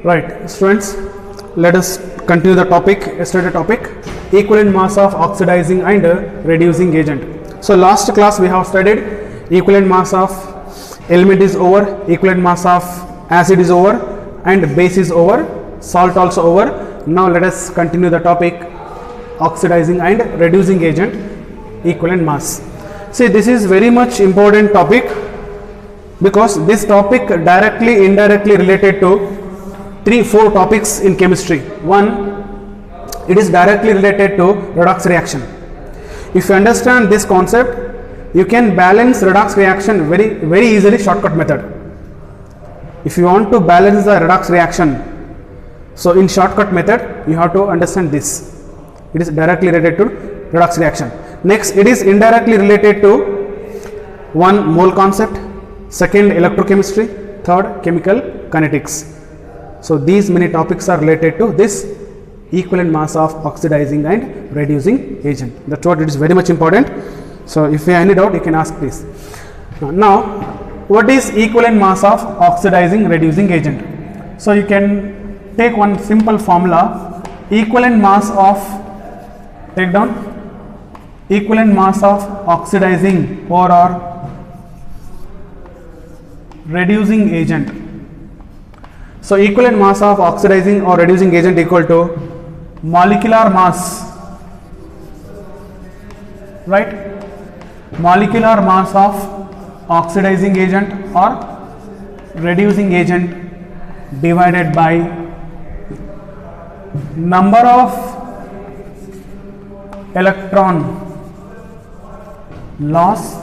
Right, students, let us continue the topic, yesterday's topic, equivalent mass of oxidizing and reducing agent. So last class we have studied equivalent mass of element is over, equivalent mass of acid is over, and base is over, salt also over. Now let us continue the topic, oxidizing and reducing agent, equivalent mass. See, this is very much important topic because this topic directly, indirectly related to 3-4 topics in chemistry. One, it is directly related to redox reaction. If you understand this concept, you can balance redox reaction very easily, shortcut method. If you want to balance the redox reaction, so in shortcut method you have to understand this. It is directly related to redox reaction. Next, it is indirectly related to one, mole concept, second, electrochemistry, third, chemical kinetics. So these many topics are related to this equivalent mass of oxidizing and reducing agent. That's what it is very much important. So if you have any doubt, you can ask this. Now, what is equivalent mass of oxidizing reducing agent? So you can take one simple formula, equivalent mass of, take down, equivalent mass of oxidizing or reducing agent. So equivalent mass of oxidizing or reducing agent equal to molecular mass, right? Molecular mass of oxidizing agent or reducing agent divided by number of electron loss,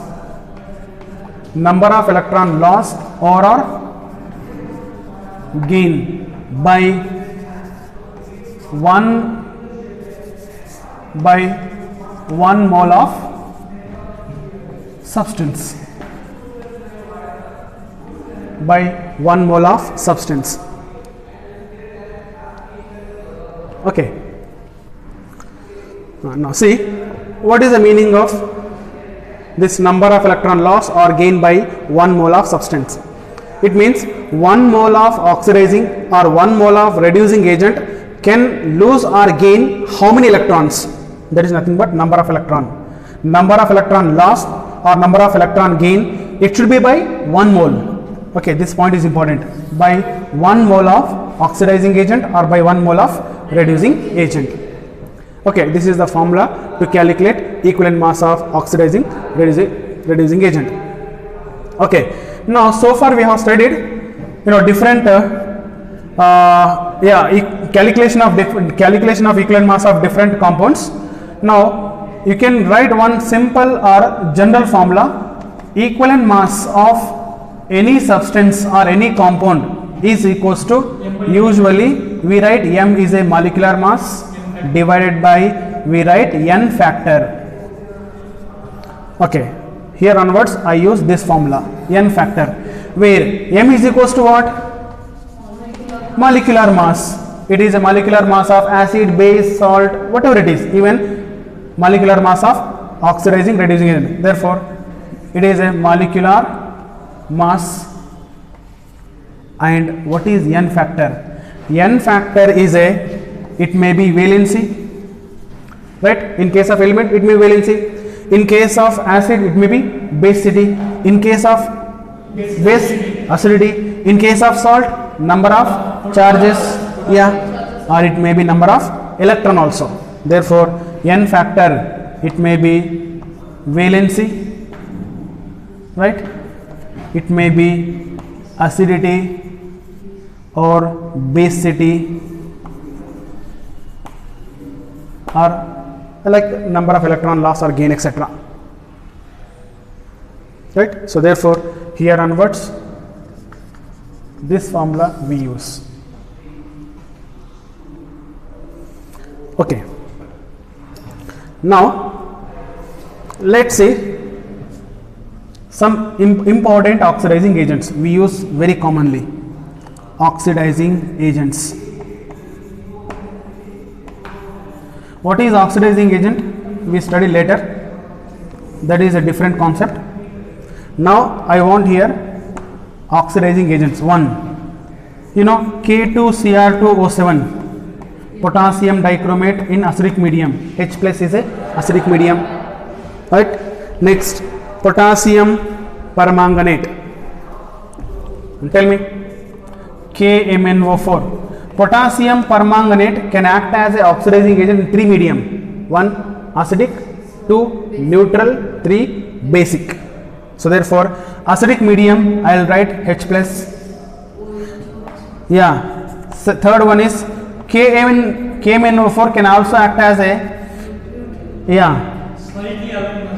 or gain by 1 mole of substance, Okay. Now see, what is the meaning of this number of electron loss or gain by 1 mole of substance? It means 1 mole of oxidizing or 1 mole of reducing agent can lose or gain how many electrons? That is nothing but number of electron. Number of electron loss or number of electron gain, it should be by 1 mole. Okay, this point is important. By 1 mole of oxidizing agent or by 1 mole of reducing agent. Okay, this is the formula to calculate equivalent mass of oxidizing reducing agent. Okay. Now, so far we have studied, different calculation of equivalent mass of different compounds. Now, you can write one simple or general formula: equivalent mass of any substance or any compound is equals to, usually we write m is a molecular mass divided by, we write n factor. Okay. Here onwards I use this formula, n factor, where m is equals to what? Molecular mass. It is a molecular mass of acid, base, salt, whatever it is, even molecular mass of oxidizing reducing agent. Therefore, it is a molecular mass. And what is n factor? N factor is it may be valency, right? In case of element, it may be valency. In case of acid, it may be basicity. In case of base, acidity. In case of salt, number of charges, or it may be number of electron also. Therefore, n factor, it may be valency, right? It may be acidity or basicity or like number of electron loss or gain, etc. Right? So therefore, here onwards, this formula we use. Okay. Now, let's see some important oxidizing agents we use very commonly. Oxidizing agents. What is oxidizing agent? We study later. That is a different concept. Now I want here oxidizing agents. One, You know K2Cr2O7, potassium dichromate in acidic medium. H plus is a acidic medium, right? Next, potassium permanganate. Tell me, KMnO4. Potassium permanganate can act as a oxidizing agent in three medium: 1 acidic, 2 neutral, 3 basic. So therefore acidic medium I will write H plus. Yeah, so third one is KMnO4 can also act as a, yeah,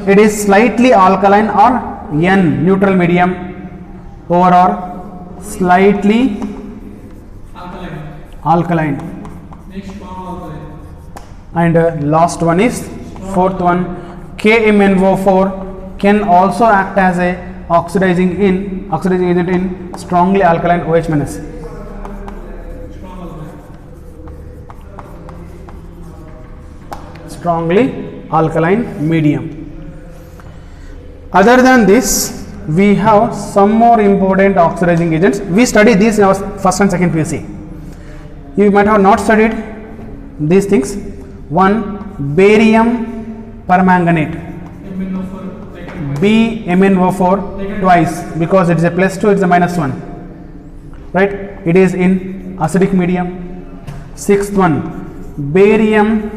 it is slightly alkaline or N neutral medium over or slightly alkaline. And last one is fourth one, KMnO4 can also act as a oxidizing agent in strongly alkaline OH minus. Strongly alkaline medium. Other than this, we have some more important oxidizing agents. We studied these in our first and second PUC. You might have not studied these things. One, barium permanganate, BMnO4 twice, because it is a plus 2, it is a minus 1, right? It is in acidic medium. Sixth one, barium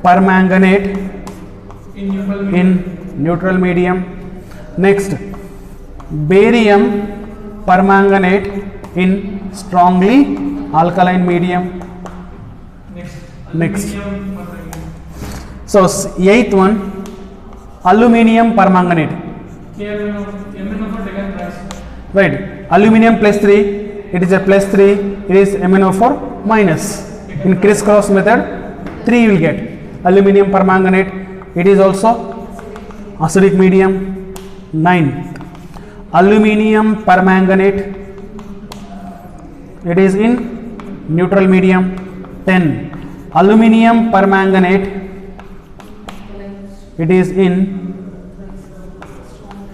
permanganate in neutral medium. Next, barium permanganate in strongly alkaline medium. Next. So eighth one, aluminium permanganate. Right. Aluminium plus 3, it is a plus 3, it is MnO4 minus. In crisscross method, 3 you will get. Aluminium permanganate, it is also acidic medium. 9. Aluminium permanganate, it is in neutral medium. 10. Aluminium permanganate, it is in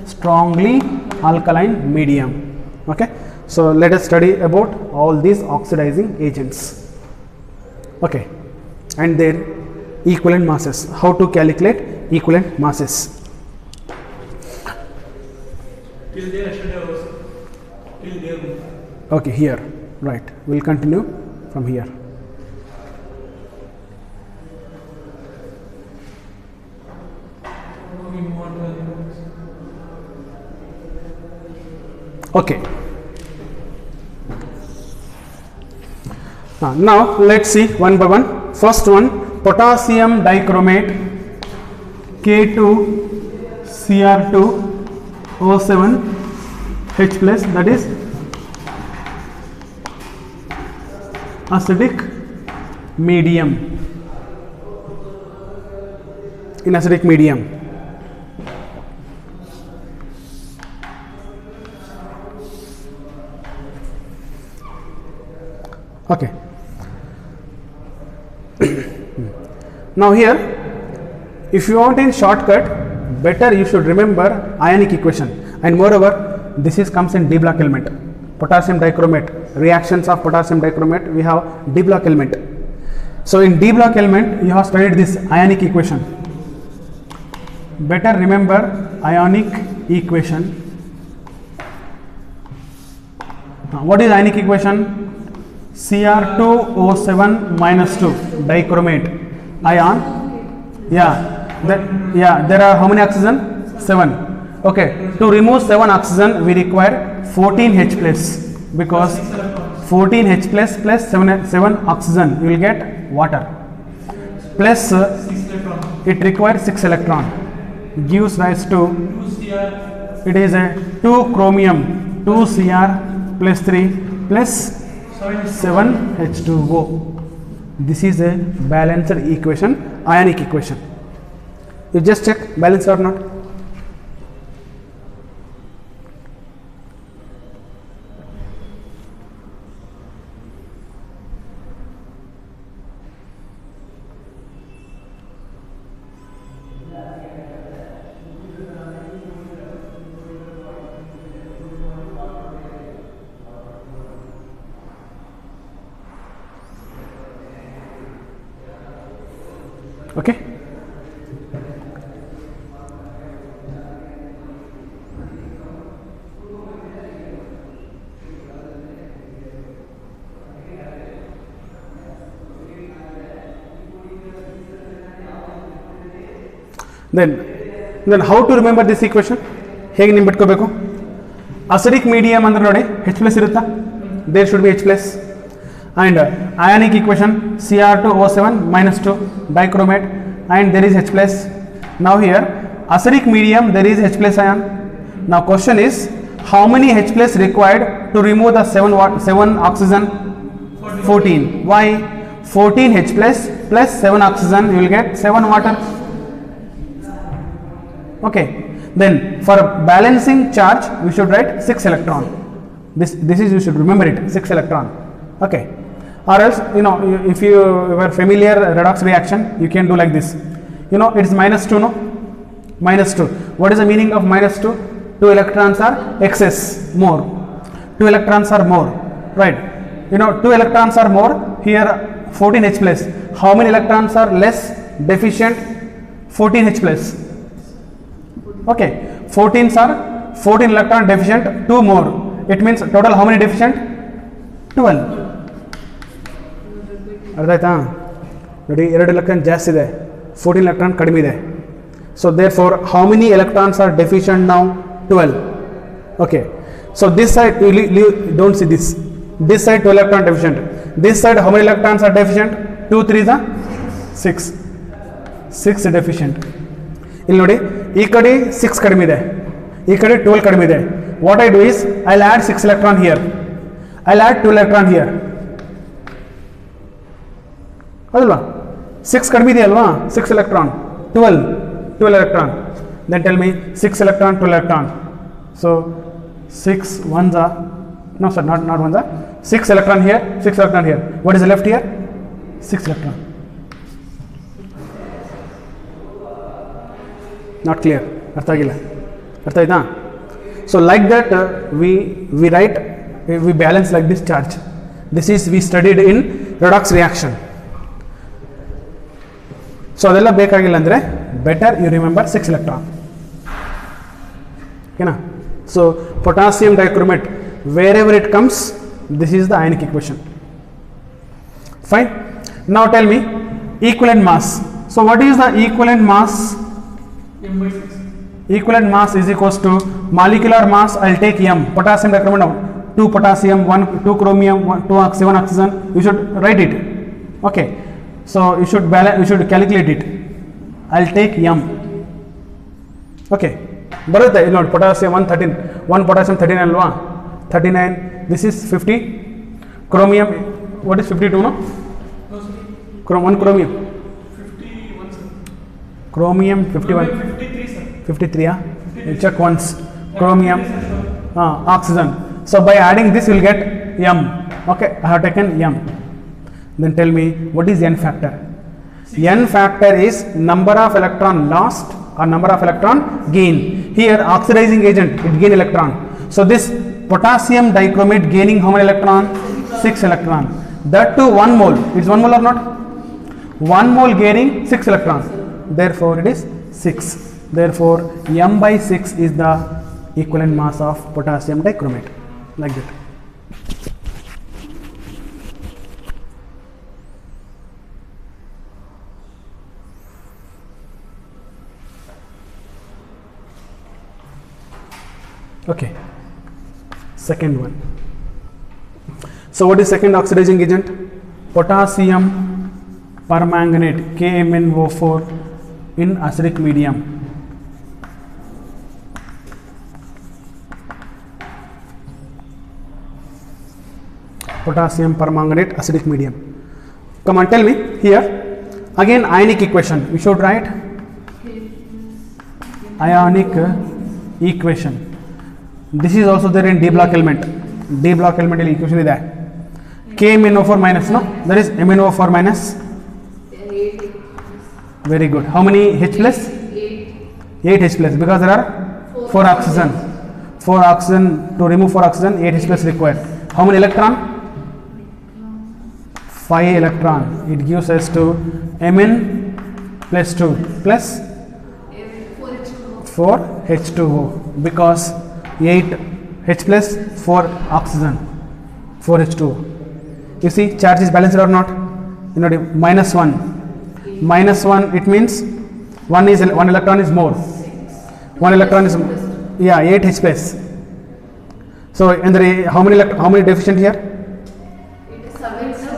strongly alkaline medium. Okay, so let us study about all these oxidizing agents, okay, and their equivalent masses. How to calculate equivalent masses. Okay, here, right, we'll continue from here. Okay. Now let's see one by one. First one, potassium dichromate, K2Cr2O7 H plus, that is acidic medium, in acidic medium. Okay. Now here, if you want in shortcut, better you should remember ionic equation, and moreover this is comes in D block element. Potassium dichromate, reactions of potassium dichromate, we have D block element. So in D block element you have studied this ionic equation. Better remember ionic equation. What is ionic equation? Cr2O7 minus 2 dichromate ion. There are how many oxygen? 7. Okay, to remove 7 oxygen we require 14 H plus, because 14 H plus 7 oxygen you will get water, plus it requires 6 electron, gives rise to, it is a 2 chromium 2 Cr plus 3 plus 7 H2O. This is a balanced equation, ionic equation. You just check balance or not. Okay. Then how to remember this equation? ಹೇಗೆ ನೆನಪಿಟ್ಕೋಬೇಕು? Acidic medium ಅಂದ್ರೆ ನೋಡಿ H plus ಇರುತ್ತಾ? There should be H plus. And ionic equation Cr2O7 minus 2 dichromate, and there is H plus. Now here acidic medium there is H plus ion. Now question is how many H plus required to remove the 7 oxygen? 14. Why? 14 H plus 7 oxygen, you will get 7 water. Okay, then for balancing charge we should write 6 electron. This is, you should remember it, 6 electron. Okay, or else if you were familiar redox reaction, you can do like this. It's -2, no? -2. What is the meaning of -2? 2 electrons are excess, more. 2 electrons are more, right? 2 electrons are more. Here 14 H plus. How many electrons are less deficient? 14 H plus. Okay, 14 electron deficient, 2 more. It means total how many deficient? 12. ಅರ್ಥ ಆಯ್ತಾ? ನೋಡಿ, 2 electron ಜಾಸ್ತಿ ಇದೆ, 14 electron ಕಡಿಮೆ ಇದೆ. So therefore how many electrons are deficient now? 12. Okay, so this side you don't see this. This side 2 electron deficient. This side how many electrons are deficient? 2 3s are 6. 6 deficient. ಇಲ್ಲಿ ನೋಡಿ, ಈ ಕಡೆ 6 ಕಡಿಮೆ ಇದೆ, ಈ ಕಡೆ 12 ಕಡಿಮೆ ಇದೆ. What I do is I'll add 6 electron here, I'll add 2 electron here. ಅದಲ್ವಾ? 6 ಕಡಿಮೆ ಇದೆ ಅಲ್ವಾ? 6 electron, 12 electron. Then tell me 6 electron, 12 electron. So 6 ones are, no sir, not ones are, 6 electron here, 6 electron here. What is left here? 6 electron. Not clear? ಅರ್ಥ ಆಗಿಲ್ಲ? ಅರ್ಥ ಆಯ್ತಾ? So like that we write, we balance like this charge. This is we studied in redox reaction. So ಅದೆಲ್ಲ ಬೇಕಾಗಿಲ್ಲ ಅಂದರೆ better you remember 6 electron. Okay na? So potassium dichromate, wherever it comes, this is the ionic equation. Fine. Now tell me equivalent mass. So what is the equivalent mass? M/6. Equivalent mass is equals to molecular mass. I'll take M. Potassium dichromate now. 2 potassium, 2 chromium, 7 oxygen. You should write it. Okay. So you should calculate it. I'll take M. Okay. ಬರುತ್ತೆ ಇಲ್ಲಿ ನೋಡಿ, potassium 113, 1 potassium 39 ಅಲ್ವಾ? 39. This is 50. Chromium, what is 52? No? 1 chromium. 51 sir. Chromium 51. 53 sir. 53 ah? You check once. Chromium, oxygen. So by adding this you will get M. Okay, I have taken M. Then tell me what is N factor? N factor is number of electron lost or number of electron gain. Here oxidizing agent, it gain electron. So this potassium dichromate gaining how many electron? 6 electron. That too 1 mole. It's 1 mole or not? 1 mole gaining 6 electrons. Therefore it is 6. Therefore M by 6 is the equivalent mass of potassium dichromate. Like that. Okay, second one. So what is second oxidizing agent? Potassium permanganate, KMnO4 in acidic medium. Potassium permanganate, acidic medium. Come on, tell me here. Again ionic equation. We should write ionic equation. This is also there in D block element. D block element equation is there. KMnO4 minus, no? That is MnO4 minus. 8. Very good. How many H plus? 8 H plus, because there are 4 oxygen. 4 oxygen, to remove 4 oxygen, 8 H plus required. How many electron? 5 electron. It gives us to Mn plus 2 plus 4 H2O because 8 H plus 4 oxygen 4 H2O. You see charge is balanced or not? You know, minus 1 it means one electron is more, one electron is 8 H plus. So in the how many deficient here?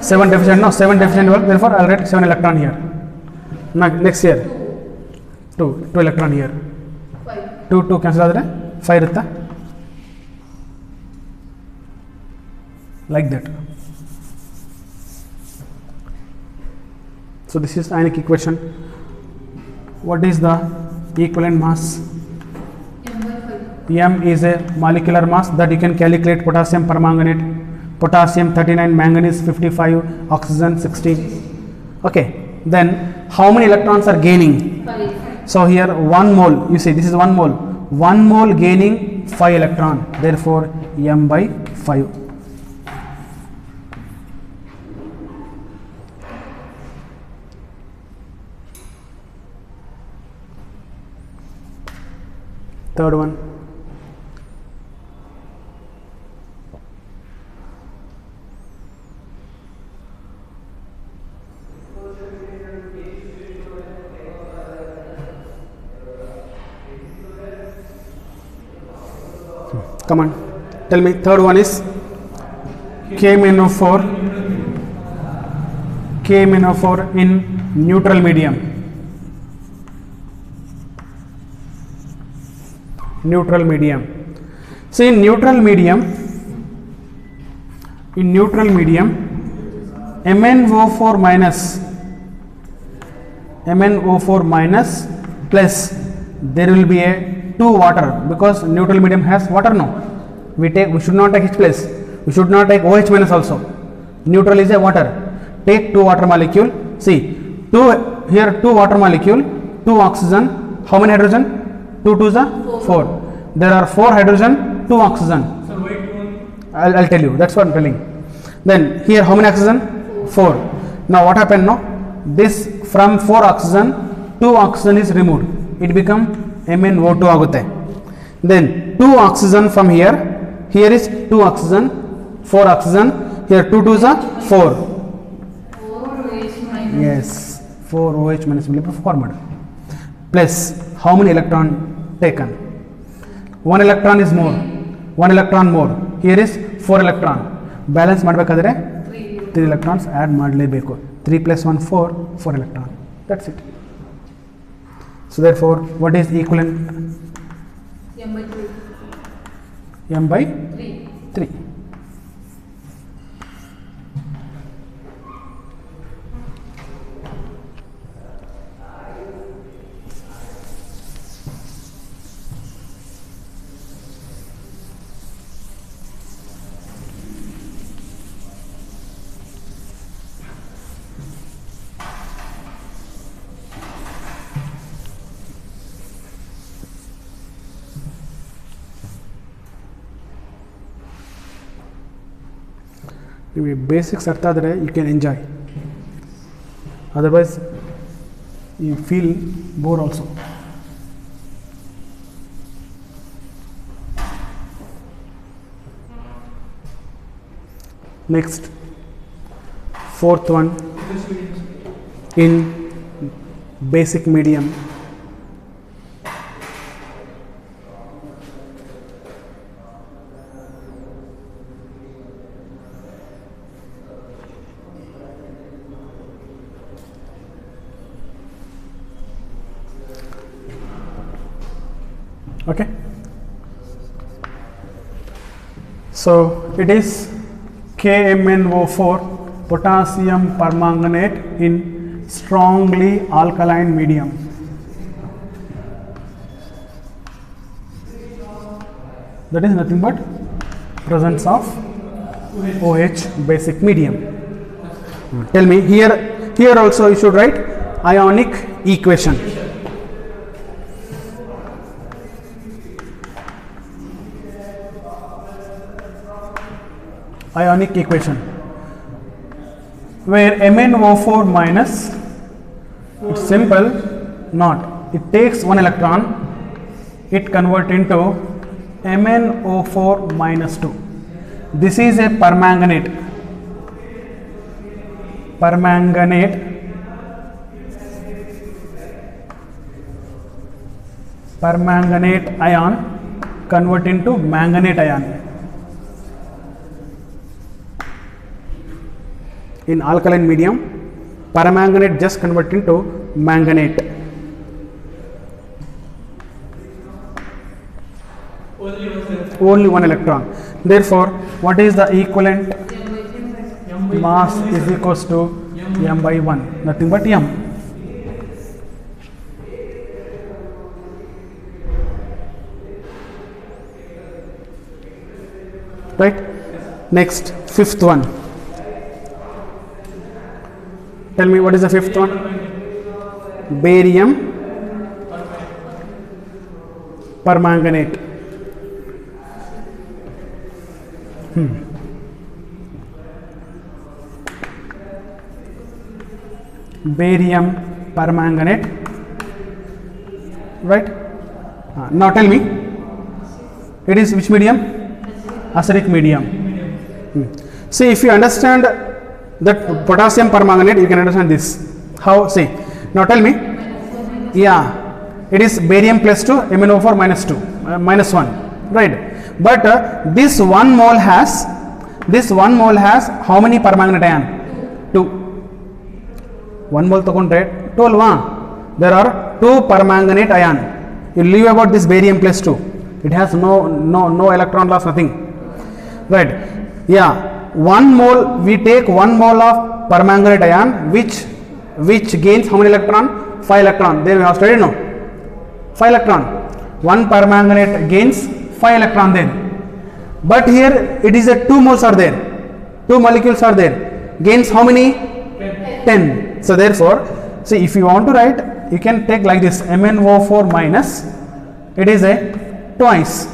7 deficient. No, 7 deficient. Therefore I'll write 7 electron here. Next here 2 electron here. 2 cancel ಆದರೆ 5 ಇರುತ್ತಾ? Like that. So this is ionic equation. What is the equivalent mass? M is a molecular mass that you can calculate. Potassium permanganate, potassium 39, manganese 55, oxygen 16. Okay, then how many electrons are gaining? 5. So here 1 mole, you see this is 1 mole. 1 mole gaining 5 electron. Therefore M by 5. Third one. Come on, tell me. Third one is KMnO4 in neutral medium. Neutral medium. So in neutral medium, MnO4 minus plus there will be a 2 water because neutral medium has water. No, we should not take H plus, we should not take OH minus also. Neutral is a water. Take 2 water molecule. See, 2 here, 2 water molecule, 2 oxygen. How many hydrogen? 2 2s are 4. There are 4 hydrogen, 2 oxygen. I'll tell you. That's what I'm telling. Then here how many oxygen? 4. Now what happened? No, this from 4 oxygen, 2 oxygen is removed. It become MnO2 ಆಗುತ್ತೆ. Then 2 oxygen from here. Here is 2 oxygen, 4 oxygen. Here 2 2s are 4. 4 OH minus. Yes, 4 OH minus will be formed. Plus how many electron taken? 1 electron is more. 1 electron more. Here is 4 electron. Balance ಮಾಡಬೇಕಾದ್ರೆ 3 electrons add ಮಾಡಲೇಬೇಕು. 3 plus 1 4 electron. That's it. So therefore what is equivalent? M by 3. M by 3. 3. ನಿಮಗೆ basics ಅರ್ಥ ಆದರೆ you can enjoy, otherwise you feel bore also. Next fourth one in basic medium. Okay, so it is KMnO4, potassium permanganate in strongly alkaline medium. That is nothing but presence of OH basic medium. Tell me, here also you should write ionic equation. Ionic equation where MnO4 minus, it's simple, not. It takes one electron, it convert into MnO4 minus 2. This is a permanganate. Permanganate ion convert into manganate ion. In alkaline medium, permanganate just convert into manganate. Only one electron. Therefore, what is the equivalent mass is equals to m by 1, nothing but m. Right? Next, fifth one. Tell me what is the fifth one? Barium permanganate. Barium permanganate, right? Now tell me, it is which medium? Acidic medium. See, if you understand that potassium permanganate, you can understand this. How? See, now tell me. Yeah, it is barium plus 2, MnO4 minus 2, minus 1, right? But this 1 mole has how many permanganate ion? 2. 1 mole tagondre 12. There are 2 permanganate ion. You leave about this barium plus 2. It has no electron loss, nothing. Right? Yeah. 1 mole, we take 1 mole of permanganate ion, which gains how many electron? 5 electron. There we have studied, no? 5 electron. 1 permanganate gains 5 electron there. But here it is a 2 moles are there. 2 molecules are there. Gains how many? 10. So therefore, see, if you want to write, you can take like this, MnO4 minus, it is a twice.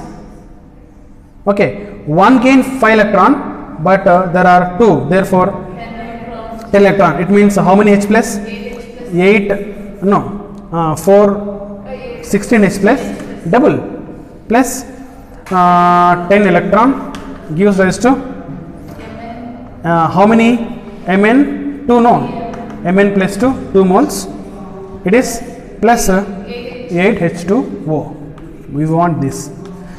Okay, 1 gains 5 electron, but there are 2, therefore 10 electron. It means how many H plus? 4, 16 H plus, double, plus 10 electron gives rise to how many Mn? 2, no. Mn plus 2, 2 moles. It is plus 8 H2O. We want this.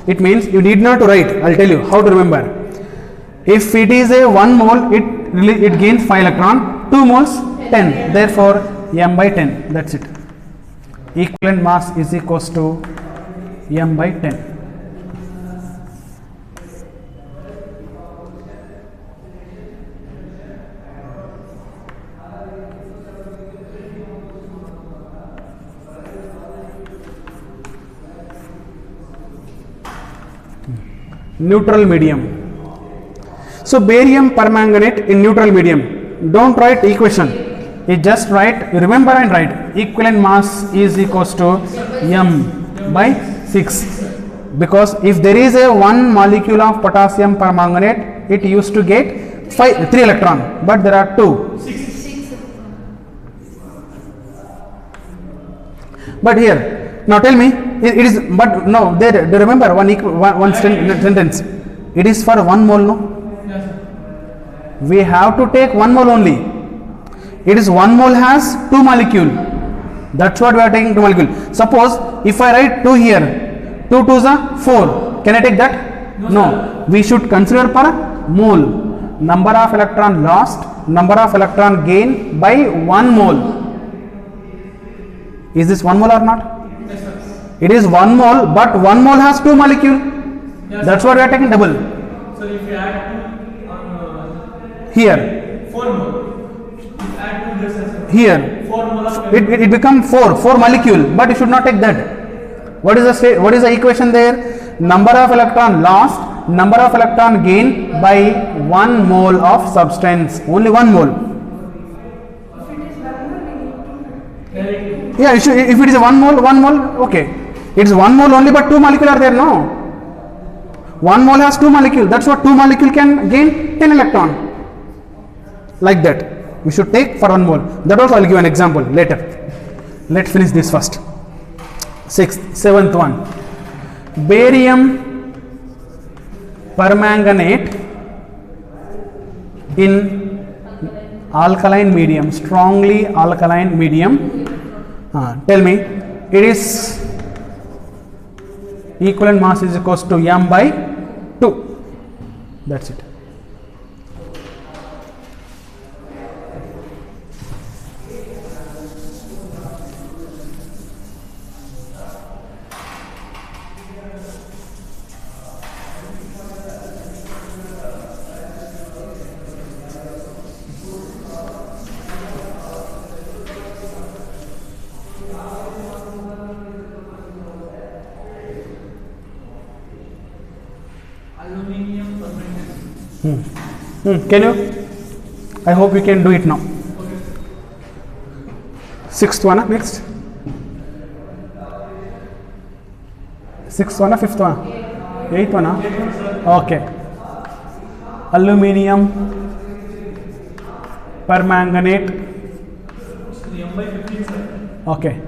It means you need not to write. I will tell you how to remember. If it is a 1 mole, it gains 5 electron. 2 moles, 10. Therefore, m by 10. That's it. Equivalent mass is equals to m by 10. Neutral medium. So barium permanganate in neutral medium. Don't write equation. You just write, you remember and write equivalent mass is equals to m by 6. Because if there is a 1 molecule of potassium permanganate, it used to get 3 electron, but there are 2. 6. But here, now tell me, it is, but no, there, do you remember one sentence? It is for 1 mole, no? We have to take 1 mole only. It is 1 mole has 2 molecule. That's what we are taking 2 molecule. Suppose if I write 2 here, 2 2s are 4. Can I take that? No. We should consider per mole. Number of electron lost, number of electron gain by 1 mole. Is this 1 mole or not? Yes, sir. It is 1 mole, but 1 mole has 2 molecule. Yes, that's what we are taking double. So if you add 2 on Here. 4 mole, if you add 2 this as Here. 4 mole of It becomes 4 molecule, but you should not take that. What is the equation there? Number of electron lost, number of electron gained by 1 mole of substance. Only 1 mole. Yeah, if it is 1 mole, okay. It is 1 mole only, but 2 molecule are there, no? 1 mole has 2 molecule. That's what 2 molecule can gain 10 electron. Like that. We should take for 1 mole. That also I will give an example later. Let's finish this first. Seventh one. Barium permanganate in alkaline medium, strongly alkaline medium. Tell me, it is equivalent mass is equals to m by 2. That's it. Aluminium permanganate. Can you? I hope you can do it now. Sixth one, next. Sixth one, fifth one, eighth one. Okay. Aluminium permanganate. M by 15, sir. Okay.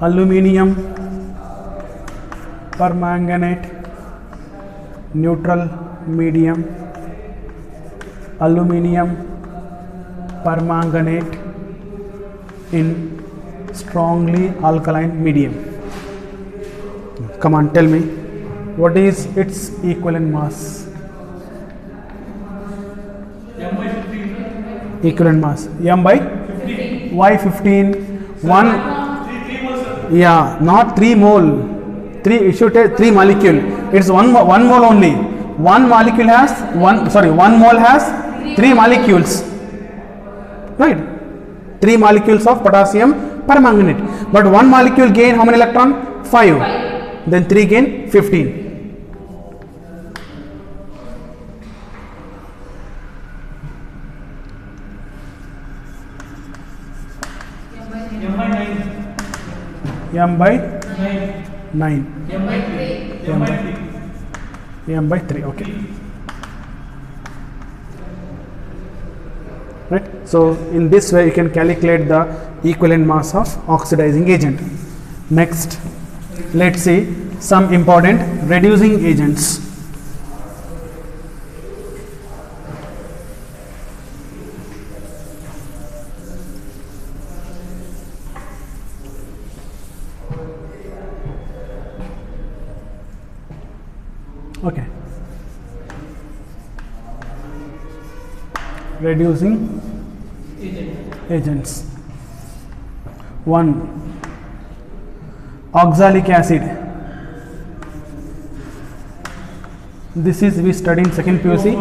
Aluminium permanganate, neutral medium. Aluminium permanganate in strongly alkaline medium. Come on, tell me, what is its equivalent mass? M by 15, sir. Equivalent mass m by 15. why 15? 1. 3 moles, sir. Yeah, not 3 mole. 3, it should take 3 molecule. It's one mole only. One molecule has 1 mole has 3 molecules. Right? 3 molecules of potassium permanganate. But 1 molecule gain how many electron? 5. Then 3 gain 15. M by 9. M by 9. 9. M by 3. M by 3. M by 3. Okay. Right. So in this way you can calculate the equivalent mass of oxidizing agent. Next, let's see some important reducing agents. Okay. Reducing agents. 1. Oxalic acid. This is we studied in second PUC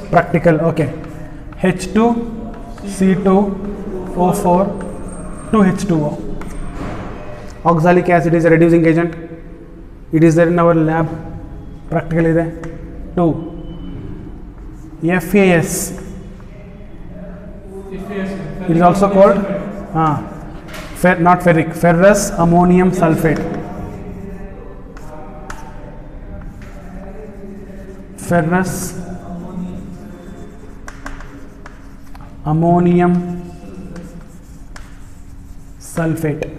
practical. Okay. H2C2O4 2H2O. Oxalic acid is a reducing agent. It is there in our lab. Practical is there. 2. FAS. It is also called not ferric, ferrous ammonium sulfate. Ferrous ammonium sulfate.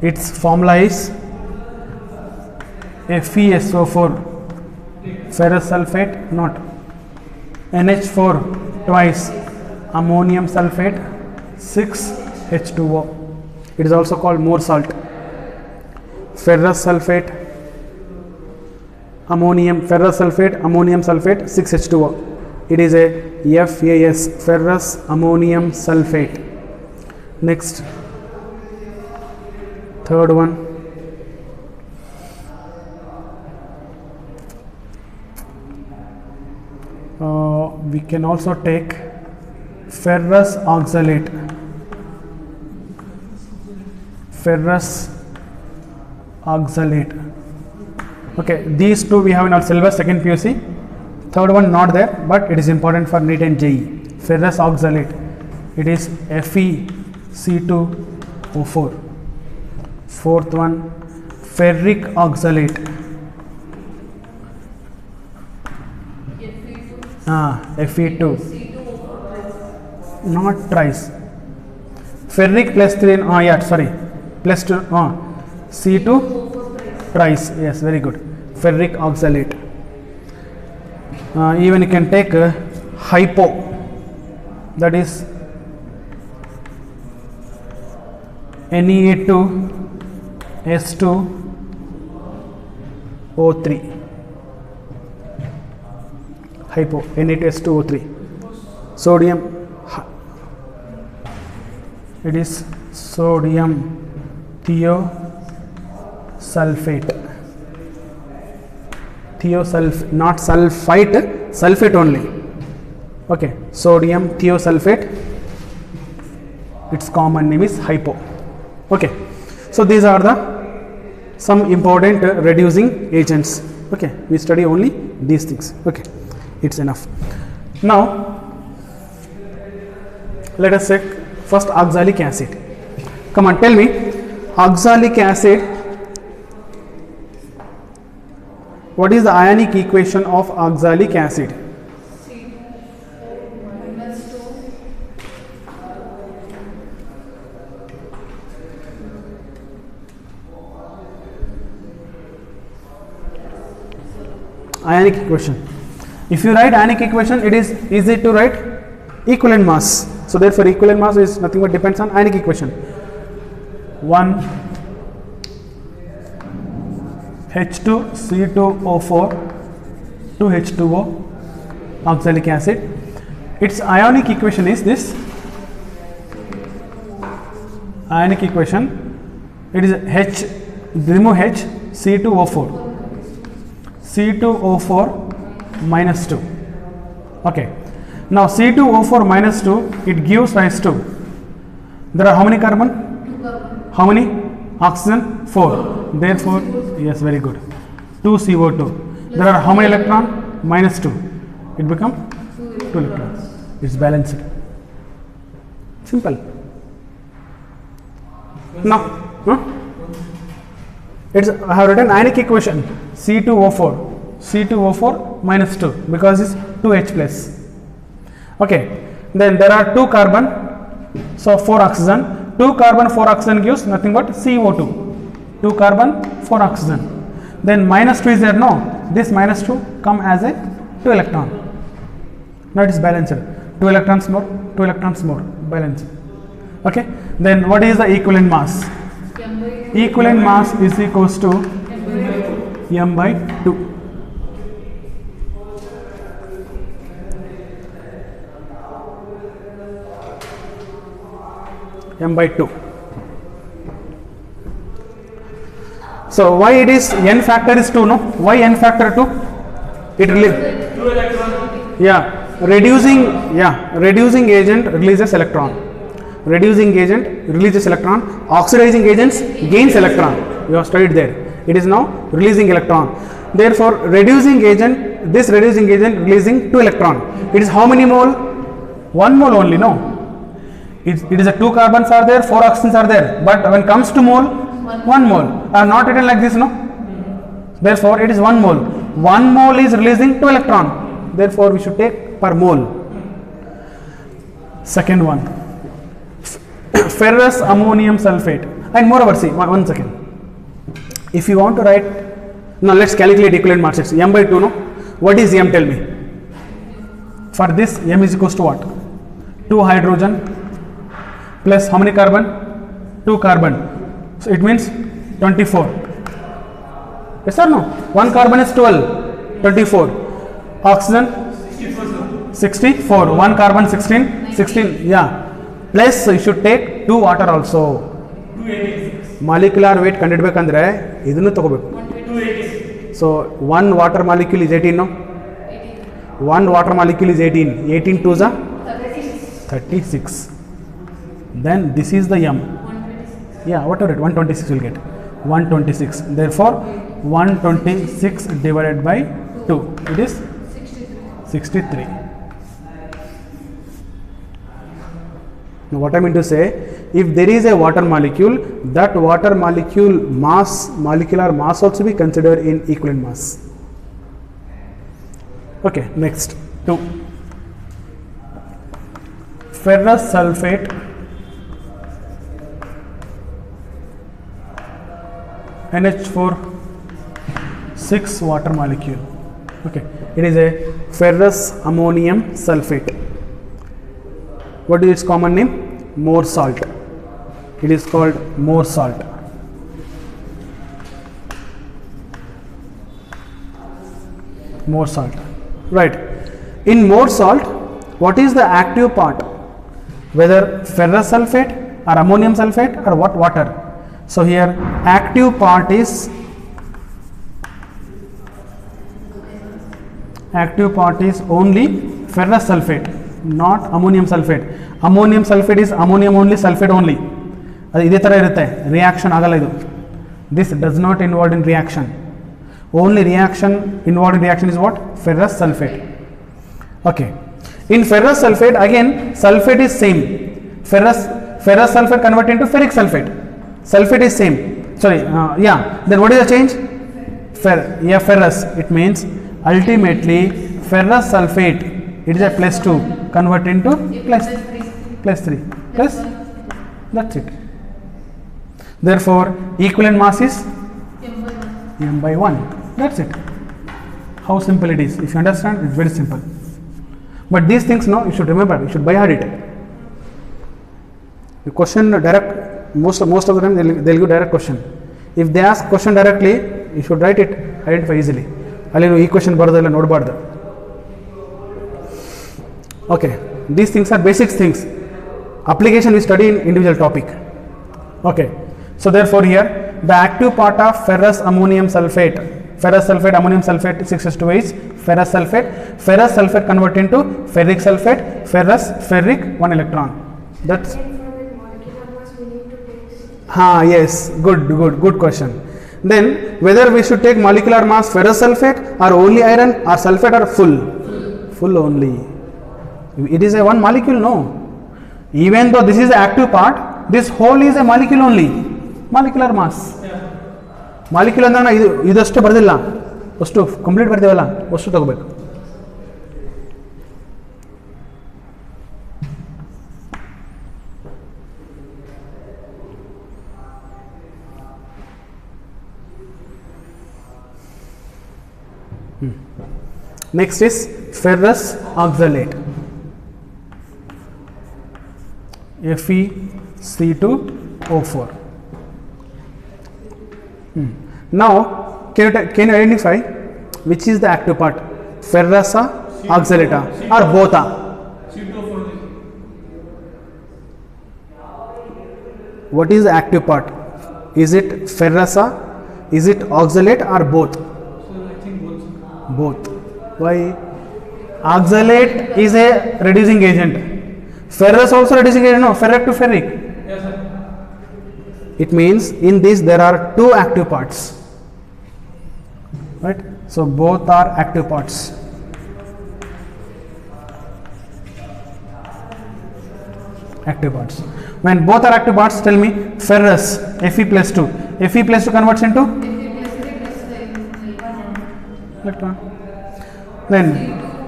Its formula is FeSO4, ferrous sulfate, not NH4 twice ammonium sulfate 6H2O. It is also called more salt. Ferrous sulfate, ammonium sulfate 6H2O. It is a FAS, ferrous ammonium sulfate. Next, third one. We can also take ferrous oxalate. Ferrous oxalate. Okay, these two we have in our syllabus, second PUC. Third one not there, but it is important for NEET and JEE. Ferrous oxalate. It is FeC2O4. Fourth one, ferric oxalate. Fe2. Not thrice. Ferric plus 3, yeah, sorry, plus 2, C2 trice, yes, very good. Ferric oxalate. Even you can take hypo, that is Na2S2O3. Hypo, Na2S2O3. Sodium, it is sodium thiosulfate. Not sulfite, sulfate only. Okay, sodium thiosulfate. Its common name is hypo. Okay, so these are the some important reducing agents. Okay, we study only these things. Okay, it's enough. Now let us check first oxalic acid. Come on, tell me, oxalic acid, what is the ionic equation of oxalic acid? Ionic equation. If you write ionic equation, it is easy to write equivalent mass. So therefore equivalent mass is nothing but depends on ionic equation. 1 H2C2O4 2 H2O oxalic acid. Its ionic equation is this. Ionic equation, it is H, remove H, C2O4 minus 2. Okay, now C2O4 minus 2, it gives rise to, there are how many carbon? 2 carbon. How many? Oxygen? 4. Therefore, yes, very good. 2 CO2. There are how many electron? Minus 2. It becomes 2 electrons. It's balanced. Simple. Now, it's, I have written ionic equation C2O4 minus 2 because it's 2H plus. Okay, then there are 2 carbon, so 4 oxygen. 2 carbon 4 oxygen gives nothing but CO2. 2 carbon 4 oxygen. Then minus 2 is there, no, this minus 2 come as a 2 electron. Now it is balanced. 2 electrons more, 2 electrons more, balanced. Okay, then what is the equivalent mass? Equivalent mass is equals to m by 2. M by 2. So why it is n factor is 2, no? Why n factor 2? It really, 2 electron. reducing agent releases electron. Reducing agent releases electron. Oxidizing agents gains electron. You have studied there. It is now releasing electron. Therefore, reducing agent, this reducing agent releasing 2 electron. It is how many mole? 1 mole only, no? It is a 2 carbons are there, 4 oxygens are there. But when comes to mole, 1 mole. Are not written like this, no? Therefore, it is 1 mole. 1 mole is releasing 2 electron. Therefore, we should take per mole. Second one, ferrous ammonium sulfate. And moreover, see, one second. If you want to write, now let's calculate equivalent masses. M by 2, no? What is M? Tell me. For this, M is equals to what? 2 hydrogen plus how many carbon? 2 carbon. So it means 24. Yes or no? 1 carbon is 12, 24. Oxygen 64. 1 carbon 16, yeah. Plus you should take 2 water also. 286. Molecular weight ಕಂಡಿಡ್ಬೇಕಂದ್ರೆ ಇದನ್ನು ತಗೋಬೇಕು. 286. So 1 water molecule is 18, no? 1 water molecule is 18. 18 2s are 36. Then this is the M. Yeah, whatever it, 126 will get. 126. Therefore, 126 divided by 2. It is 63. Now, what I mean to say, if there is a water molecule, that water molecule mass, molecular mass also be considered in equivalent mass. Okay, next 2. Ferrous sulfate NH4 6 water molecule. Okay, it is a ferrous ammonium sulfate. What is its common name? More salt. It is called more salt. More salt, right? In more salt, what is the active part? Whether ferrous sulfate or ammonium sulfate or what? Water. So here active part is only ferrous sulfate, not ammonium sulfate. Ammonium sulfate is ammonium only, sulfate only. ಅದು ಇದೇ ಥರ ಇರುತ್ತೆ, reaction ಆಗಲ್ಲ ಇದು. This does not involve in reaction. Only reaction involved in reaction is what? Ferrous sulfate. Okay. In ferrous sulfate, again sulfate is same. Ferrous sulfate converted into ferric sulfate. Sulfate is same. Sorry, then what is the change? Ferrous. It means ultimately ferrous sulfate, it is a +2 convert into +3 plus, that's it. Therefore equivalent mass is m by 1. That's it. How simple it is. If you understand, it's very simple. But these things, no, you should remember, you should by heart it. The question direct, most of the time they'll give direct question. If they ask question directly, you should write it, identify easily. ಅಲ್ಲಿ ನೀವು ಈ question ಬರೋದೆಲ್ಲ ನೋಡಬಾರ್ದು. Okay, these things are basic things. Application we study in individual topic. Okay, so therefore here the active part of ferrous ammonium sulfate, ammonium sulfate 6s2 is ferrous sulfate convert into ferric sulfate, ferric 1 electron. That's yes, good question. Then whether we should take molecular mass ferrous sulfate or only iron or sulfate or full only. It is a one molecule, no. Even though this is the active part, this whole is a molecule only. Molecular mass. Molecule ಅಂದ್ರೆ ಇದಷ್ಟು ಬರೆದಿಲ್ಲ, ಅಷ್ಟು complete ಬರ್ತೀವಲ್ಲ ಅಷ್ಟು ತಗೋಬೇಕು. Next is ferrous oxalate, FeC2O4. Now can you identify which is the active part, ferrous or oxalate or both? What is the active part? Is it ferrous, is it oxalate or both? Both. Why? Oxalate is a reducing agent. Ferrous also reducing agent, no? Ferric to ferric. Yes, sir. It means in this there are two active parts, right? So both are active parts. Active parts. When both are active parts, tell me ferrous Fe+2. Fe+2 converts into electron. Then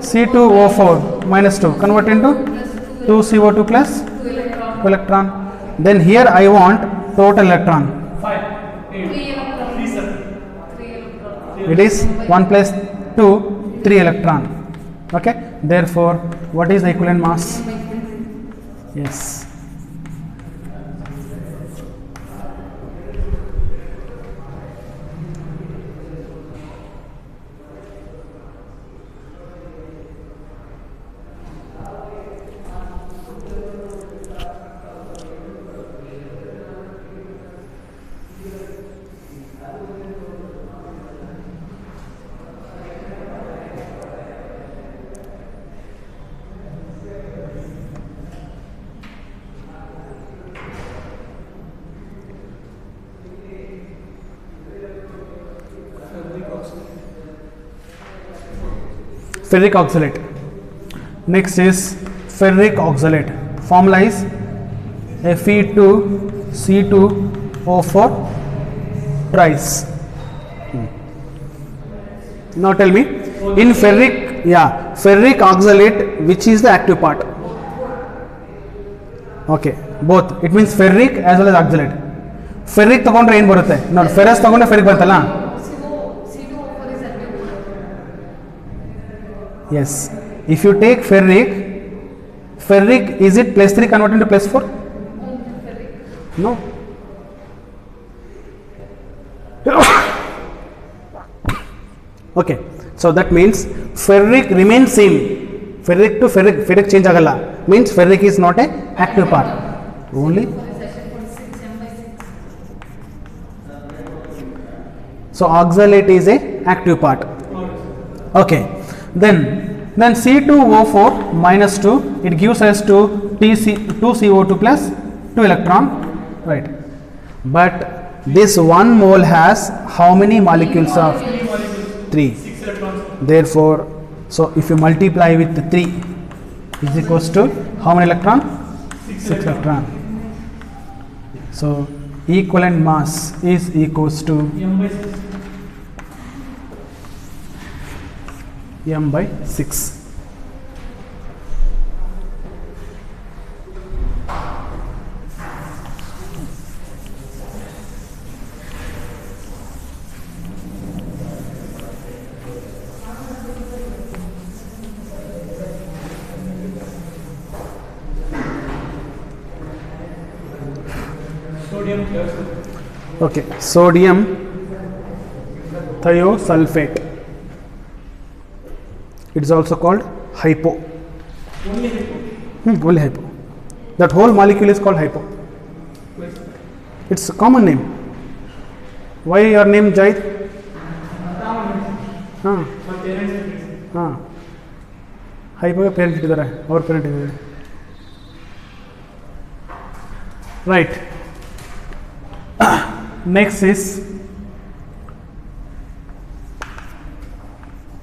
C2O4 -2 convert into 2CO2 plus 2 electron. Then here I want total electron. 5, 8, 3, sir. It is 1 plus 2, 3 electron. Okay. Therefore, what is the equivalent mass? Yes. Ferric oxalate. Next is ferric oxalate. Formula is Fe2C2O4 thrice. Now tell me, in ferric oxalate, which is the active part? Okay, both. It means ferric as well as oxalate. ಫೆರ್ರಿಕ್ ತಗೊಂಡ್ರೆ ಏನು ಬರುತ್ತೆ ನೋಡಿ, ferrous ತಗೊಂಡ್ರೆ ferric ಬರುತ್ತಲ್ಲ. C2O4 is active. Yes, if you take ferric, ferric is it +3 converted into +4? No. Okay, so that means ferric remains same. Ferric to ferric, ferric change agalla, means ferric is not a active part. Only so oxalate is a active part. Okay, then C2O4 minus 2, it gives us to 2CO2 plus 2 electron, right? But this 1 mole has how many molecules of 3? 6 electrons. Therefore, so if you multiply with 3 is equals to how many electron? 6 electron. So equivalent mass is equals to m by 6. Sodium plus Okay, sodium thiosulfate. It is also called hypo. only hypo. Only hypo. That whole molecule is called hypo. It's a common name. Why your name Jait? हाँ My parents did. हाँ hypo के parent इधर है और parent इधर है. Right. Next is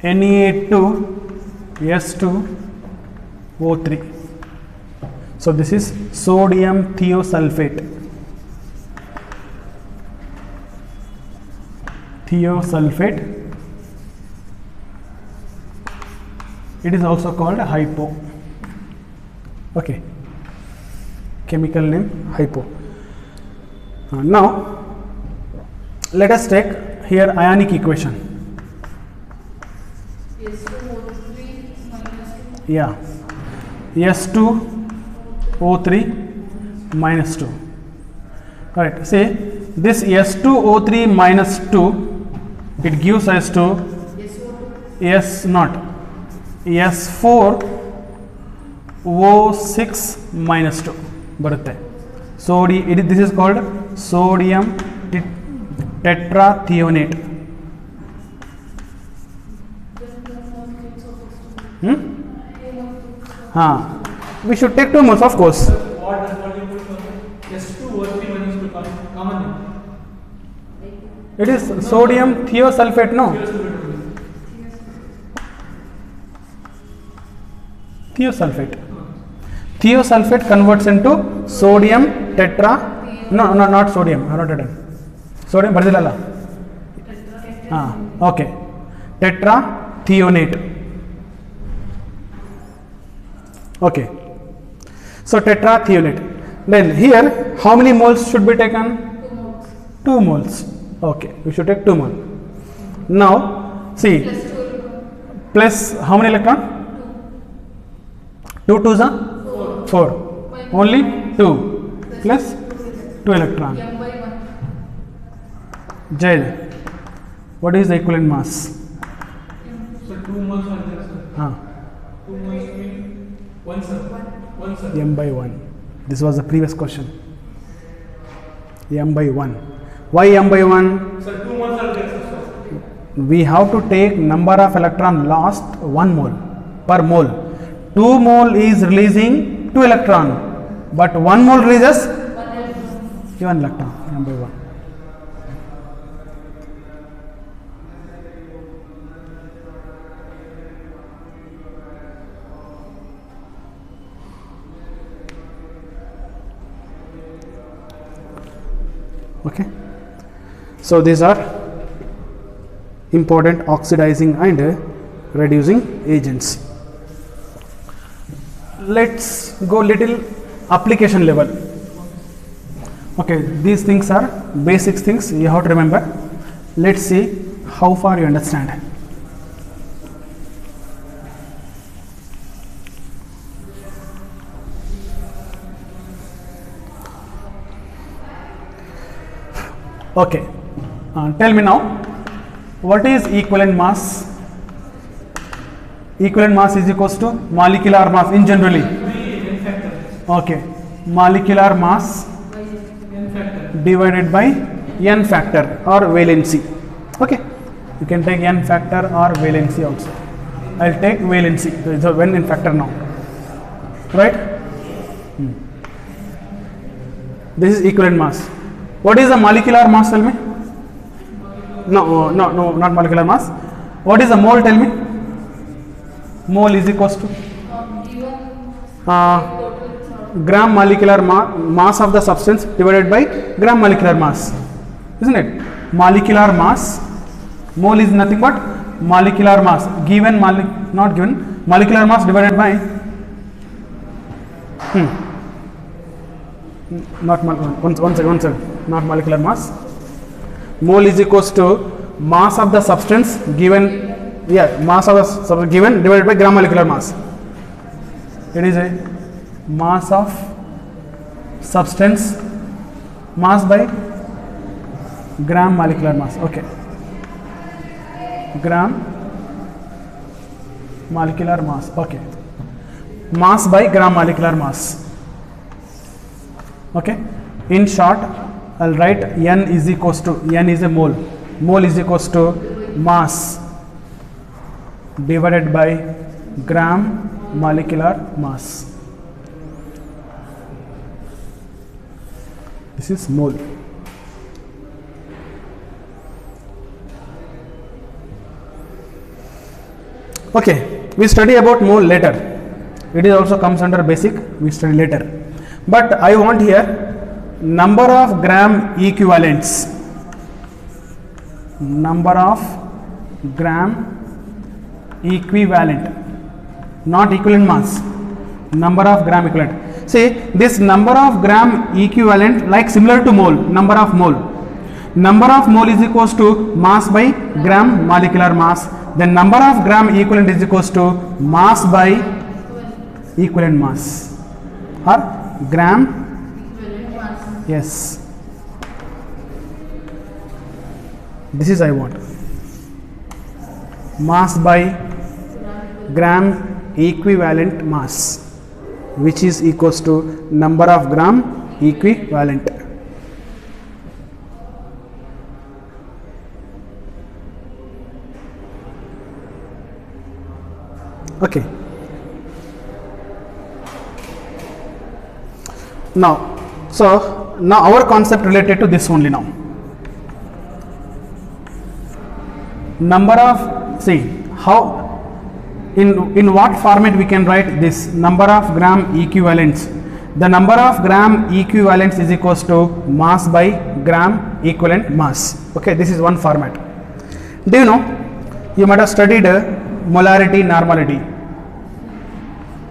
Na2S2O3. So this is sodium thiosulfate. Thiosulfate. It is also called hypo. Okay. Chemical name hypo. Now let us take here ionic equation. S2O3 minus 2. Yeah, S2O3 minus 2. Right, see this S2O3 minus 2, it gives us to SO2. S not S4O6 minus 2 ಬರುತ್ತೆ. This is called sodium tetrathionate. We should take 2 moles, of course. What does what you put for S2O3 minus 2 common name? It is sodium thiosulfate, no? Thiosulfate. Thiosulfate converts into sodium tetra. No, not sodium. I wrote it down. Sodium ಬರ್ದಿಲ್ಲಲ್ಲ. Okay. Tetrathionate. Okay. So tetrathionate. Then here, how many moles should be taken? 2 moles. Okay, we should take 2 moles. Now, see, plus how many electron? 2 twos are 4. Only 2 plus 2 electron. M by 1. Jail. What is the equivalent mass? So 2 moles are there, sir. 2 moles mean 1 sir. 1 sir. M by 1. This was the previous question. M by 1. Why M by 1? Sir, 2 moles are there, sir. We have to take number of electron lost 1 mole per mole. 2 mole is releasing 2 electron, but 1 mole releases 1 electron. M by 1. Okay, so these are important oxidizing and reducing agents. Let's go little application level. Okay, these things are basic things you have to remember. Let's see how far you understand. Okay, tell me now, what is equivalent mass? Equivalent mass is equals to molecular mass in generally. Okay, molecular mass divided by n factor or valency. Okay, you can take n factor or valency also. I'll take valency, so when in factor now, right? This is equivalent mass. What is the molecular mass? Tell me. No, not molecular mass. What is the mole? Tell me. Mole is equals to gram molecular mass of the substance divided by gram molecular mass, isn't it? Molecular mass, mole is nothing but molecular mass given not given, molecular mass divided by not one second, not molecular mass. Mole is equals to mass of the substance given, mass of the substance given divided by gram molecular mass. It is a mass of substance mass by gram molecular mass. Okay, gram molecular mass. Okay, mass by gram molecular mass. Okay, in short, I'll write n is equals to, n is a mole, mole is equals to mass divided by gram molecular mass. This is mole. Okay, we study about mole later. It is also comes under basic, we study later. But I want here number of gram equivalents. Number of gram equivalent, not equivalent mass. Number of gram equivalent. See, this number of gram equivalent like similar to mole, number of mole. Number of mole is equals to mass by gram molecular mass. Then number of gram equivalent is equals to mass by equivalent mass or gram. Yes, this is I want, mass by gram equivalent mass, which is equals to number of gram equivalent. Okay, now our concept related to this only now. Number of, see how, in what format we can write this number of gram equivalents. The number of gram equivalents is equals to mass by gram equivalent mass. Okay, this is one format. Do you know, you might have studied molarity, normality.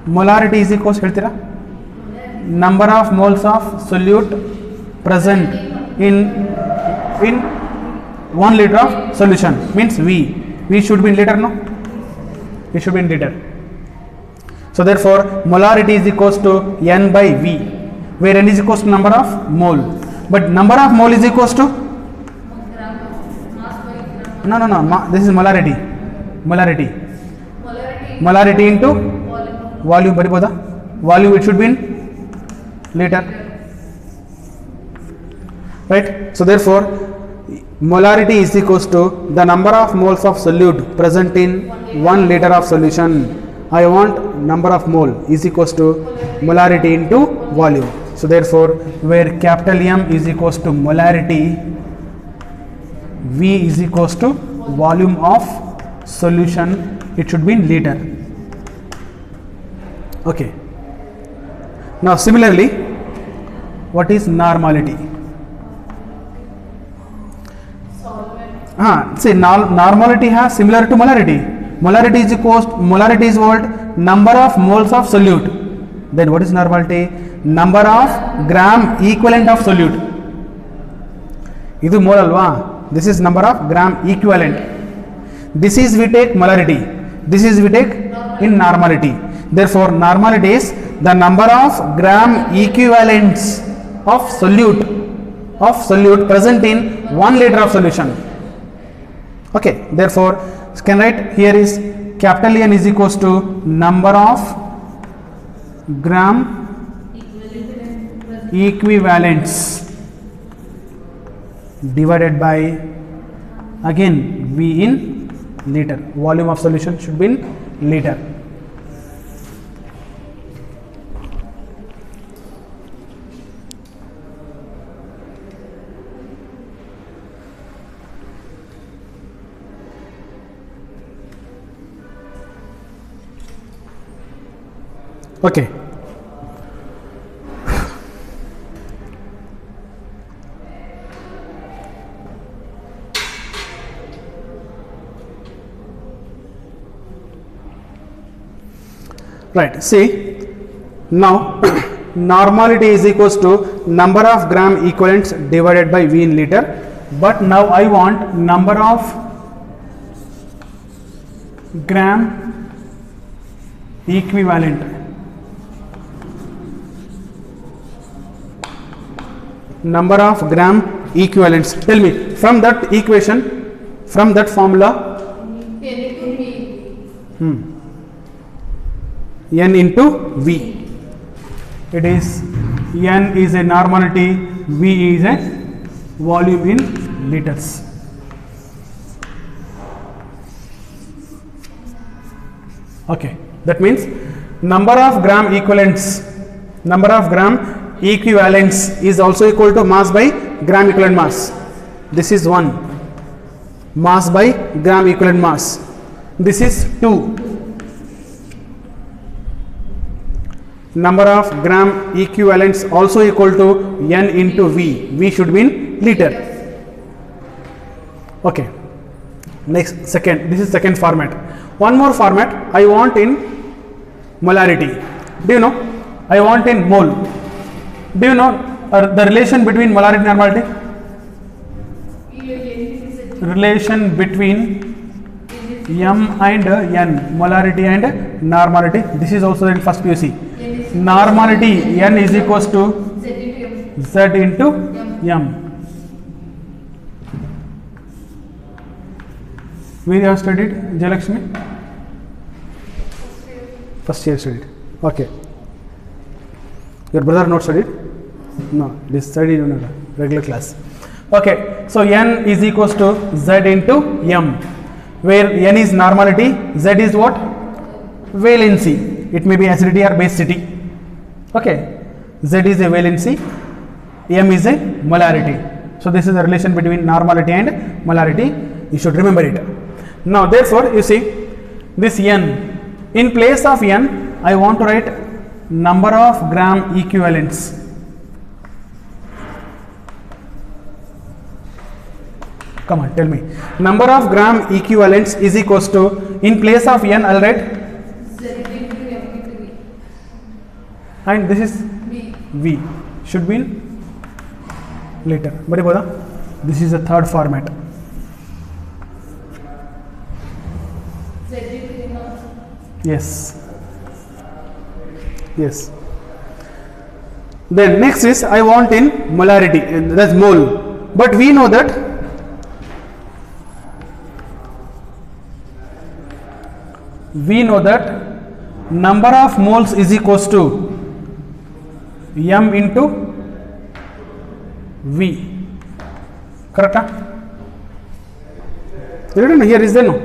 Molarity is equals to number of moles of solute present in 1 liter of solution, means V should be in liter, no? It should be in liter. So therefore molarity is equals to N by V, where N is equals to number of mole, but number of mole is equals to this is molarity into volume. Volume, it should be in liter, right? So therefore molarity is equals to the number of moles of solute present in 1 liter of solution. I want number of mole is equals to molarity into volume. So therefore where capital M is equals to molarity, V is equals to volume of solution, it should be in liter. Okay, now similarly, what is normality? See, normality has similar to molarity. Molarity is equals, molarity is what? Number of moles of solute. Then what is normality? Number of gram equivalent of solute. ಇದು mole ಅಲ್ವಾ, this is number of gram equivalent. This is we take molarity, this is we take in normality. Therefore normality is the number of gram equivalents of solute present in 1 liter of solution. Okay, therefore can write here is capital N is equals to number of gram equivalents divided by again V in liter. Volume of solution should be in liter. Okay. Right, see now normality is equals to number of gram equivalents divided by V in liter, but now I want number of gram equivalent. Number of gram equivalents. Tell me from that equation, from that formula. N into V. It is N is a normality, V is a volume in liters. Okay, that means number of gram equivalents, number of gram equivalents is also equal to mass by gram equivalent mass. This is 1, mass by gram equivalent mass. This is 2. Number of gram equivalents also equal to N into V. V should be in liter. Okay. Next, second. This is second format. One more format I want in molarity. Do you know? I want in mole. Do you know the relation between molarity and normality? Relation between M and N, molarity and normality. This is also in first PUC. Normality N is equals to Z into M. We have studied Jalakshmi? First year studied. Okay. Your brother not studied? No, this studied in a regular class. Okay, so N is equals to Z into M, where N is normality, Z is what? Valency. It may be acidity or basicity. Okay, Z is a valency, M is a molarity. So this is the relation between normality and molarity. You should remember it. Now therefore you see this N, in place of N I want to write number of gram equivalents. Come on, tell me. Number of gram equivalents is equals to, in place of N I will write, and this is V should be in liter. This is the third format. Yes. Yes. Then next is I want in molarity, that's mole. But we know that number of moles is equals to M into V. Correct? Here is there no?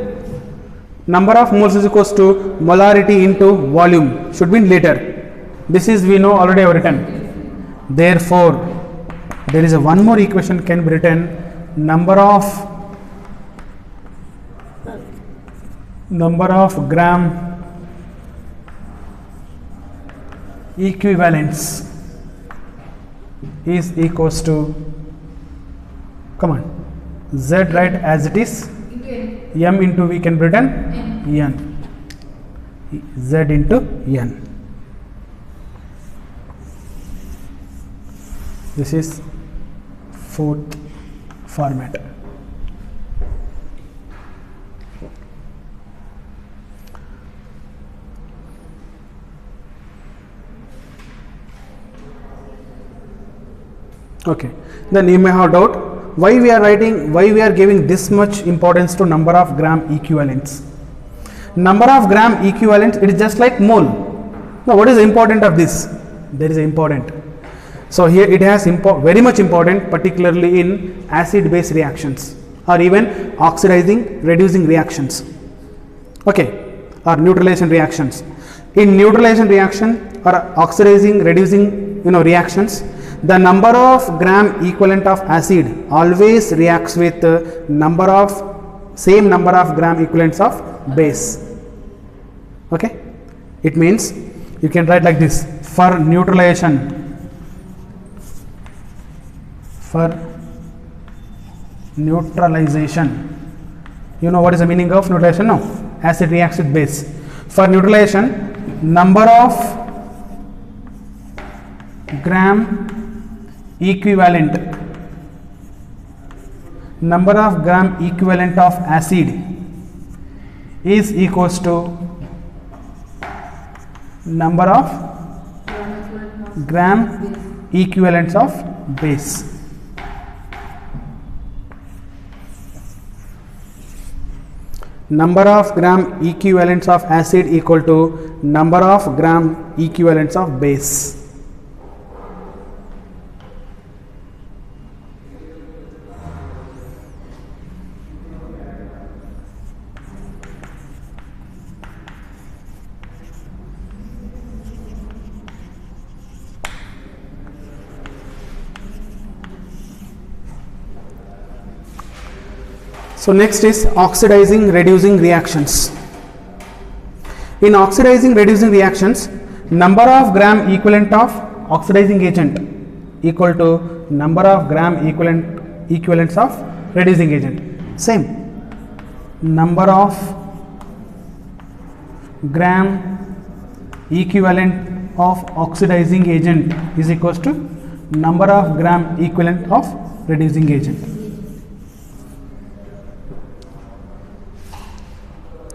Number of moles is equals to molarity into volume, should be in liter. This is we know already I have written. Therefore, there is a one more equation can be written, number of gram equivalents is equals to, come on, Z right as it is, M into V can be written N, Z into N. This is format. Okay, then you may have doubt why we are giving this much importance to number of gram equivalents. Number of gram equivalents, it is just like mole. Now what is important of this? There is important. So here it has very much important, particularly in acid base reactions or even oxidizing reducing reactions, okay, or neutralization reactions. In neutralization reaction or oxidizing reducing reactions, the number of gram equivalent of acid always reacts with same number of gram equivalents of base. Okay, it means you can write like this: for neutralization, you know what is the meaning of neutralization? No, acid reacts with base. For neutralization, number of gram equivalent of acid is equals to number of gram equivalents of base. Number of gram equivalents of acid equal to number of gram equivalents of base. So next is oxidizing reducing reactions. In oxidizing reducing reactions, number of gram equivalent of oxidizing agent equal to number of gram equivalents of reducing agent. Same, number of gram equivalent of oxidizing agent is equals to number of gram equivalent of reducing agent.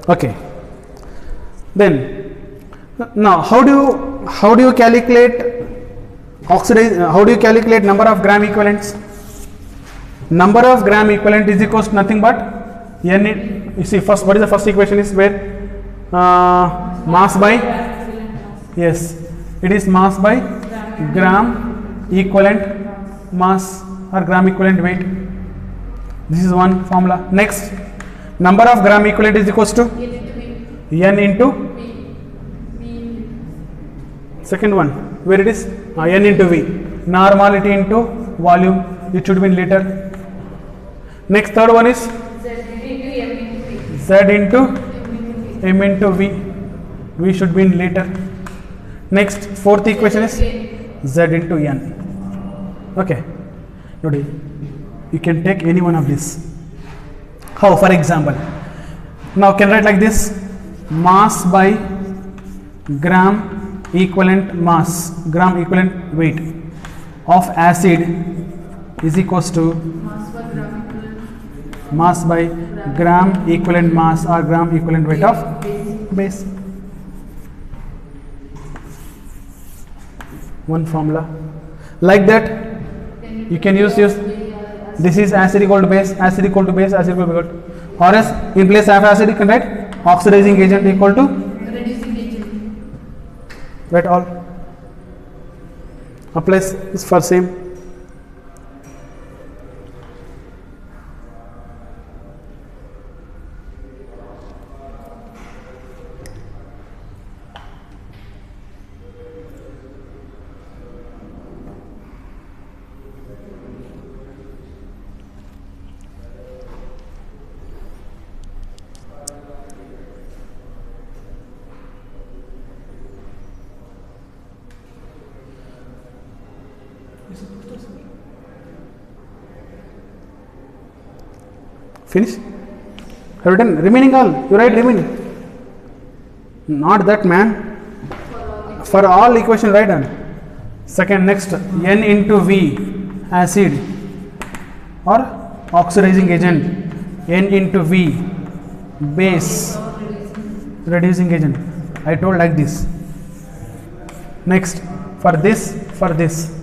Okay, then now how do you calculate how do you calculate number of gram equivalents? Number of gram equivalent is equals to nothing but n. You see, first, what is the first equation is where mass by, yes, it is mass by gram equivalent mass or gram equivalent weight. This is one formula. Next, number of gram equivalent is equals to n into second one, where it is n into V, normality into volume, it should be in liter. Next, third one is Z into M into V, V should be in liter. Next, fourth equation is Z into N. Okay, you can take any one of these. How? For example, now can write like this: mass by gram equivalent mass, gram equivalent weight of acid is equals to mass by gram equivalent mass or gram equivalent weight of base. One formula. Like that, you can use this is acid equal to base, acid equal to base, acid equal to gold. Or else in place of acid you can write oxidizing agent equal to reducing agent. write all. Applies is for same. Finish? Have you written remaining all? You write remaining. Not that, man. For all equation write down. Second, next, N into V acid or oxidizing agent, N into V, base, reducing agent. I told like this. Next, for this,